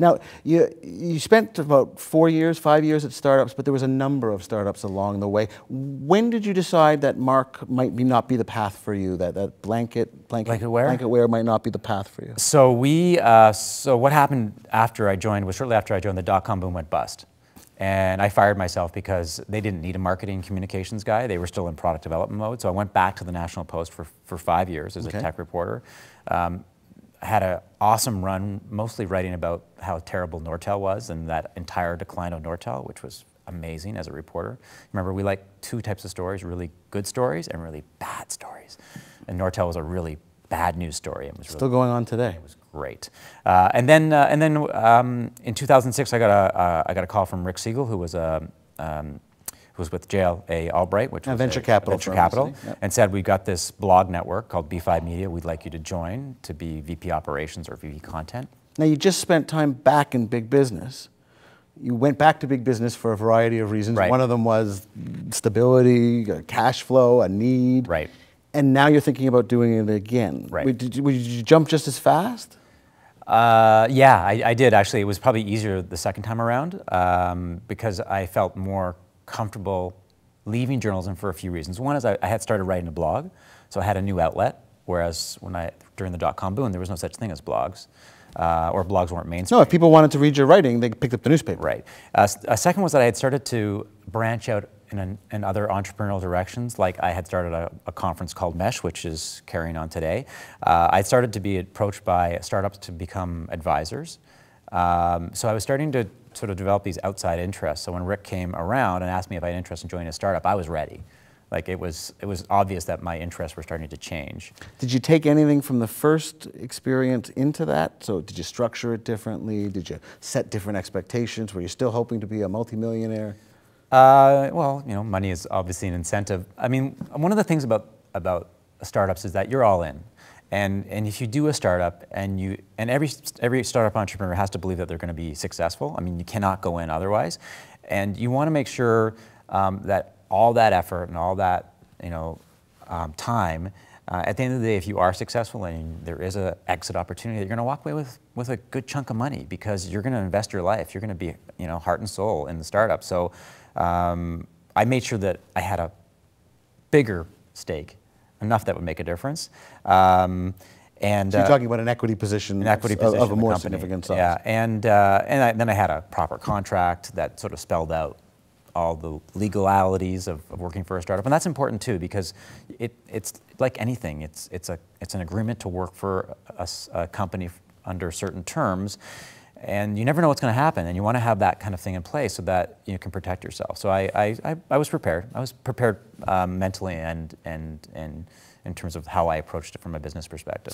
Now, you spent about 4 years, 5 years at startups, but there was a number of startups along the way. When did you decide that Mark might not be the path for you, that Blanketware might not be the path for you? So what happened after I joined was shortly after I joined, the dot-com boom went bust. And I fired myself because they didn't need a marketing communications guy. They were still in product development mode. So I went back to the National Post for 5 years as a tech reporter. I had an awesome run, mostly writing about how terrible Nortel was and that entire decline of Nortel, which was amazing as a reporter. Remember, we like two types of stories: really good stories and really bad stories. And Nortel was a really bad news story. It was still going on today. It was great. And then in 2006, I got a call from Rick Siegel, who was with JLA Albright, which was venture capital, yep. And said, "We got this blog network called B5 Media. We'd like you to join to be VP Operations or VP Content." Now, you just spent time back in big business. You went back to big business for a variety of reasons. Right. One of them was stability, cash flow, a need. Right. And now you're thinking about doing it again. Right. Did you jump just as fast? Yeah, I did actually. It was probably easier the second time around because I felt more comfortable leaving journalism for a few reasons. One is I had started writing a blog, so I had a new outlet, whereas during the dot-com boom, there was no such thing as blogs, or blogs weren't mainstream. No, if people wanted to read your writing, they picked up the newspaper. Right. A second was that I had started to branch out in other entrepreneurial directions. Like I had started a conference called Mesh, which is carrying on today. I started to be approached by startups to become advisors. So I was starting to sort of develop these outside interests. So when Rick came around and asked me if I had interest in joining a startup, I was ready. Like it was obvious that my interests were starting to change. Did you take anything from the first experience into that? So did you structure it differently? Did you set different expectations? Were you still hoping to be a multimillionaire? Well, you know, money is obviously an incentive. I mean, one of the things about startups is that you're all in. And if you do a startup and every startup entrepreneur has to believe that they're going to be successful. I mean, you cannot go in otherwise. And you want to make sure that all that effort and all that time, at the end of the day, if you are successful and there is an exit opportunity, you're going to walk away with a good chunk of money because you're going to invest your life. You're going to be heart and soul in the startup. So I made sure that I had a bigger stake, enough that would make a difference. So you're talking about an equity position, of a more significant size. Yeah, and then I had a proper contract that sort of spelled out all the legalities of working for a startup, and that's important too because it's like anything. It's an agreement to work for a company under certain terms, and you never know what's going to happen, and you want to have that kind of thing in place so that you can protect yourself. So I was prepared. I was prepared mentally and in terms of how I approached it from a business perspective.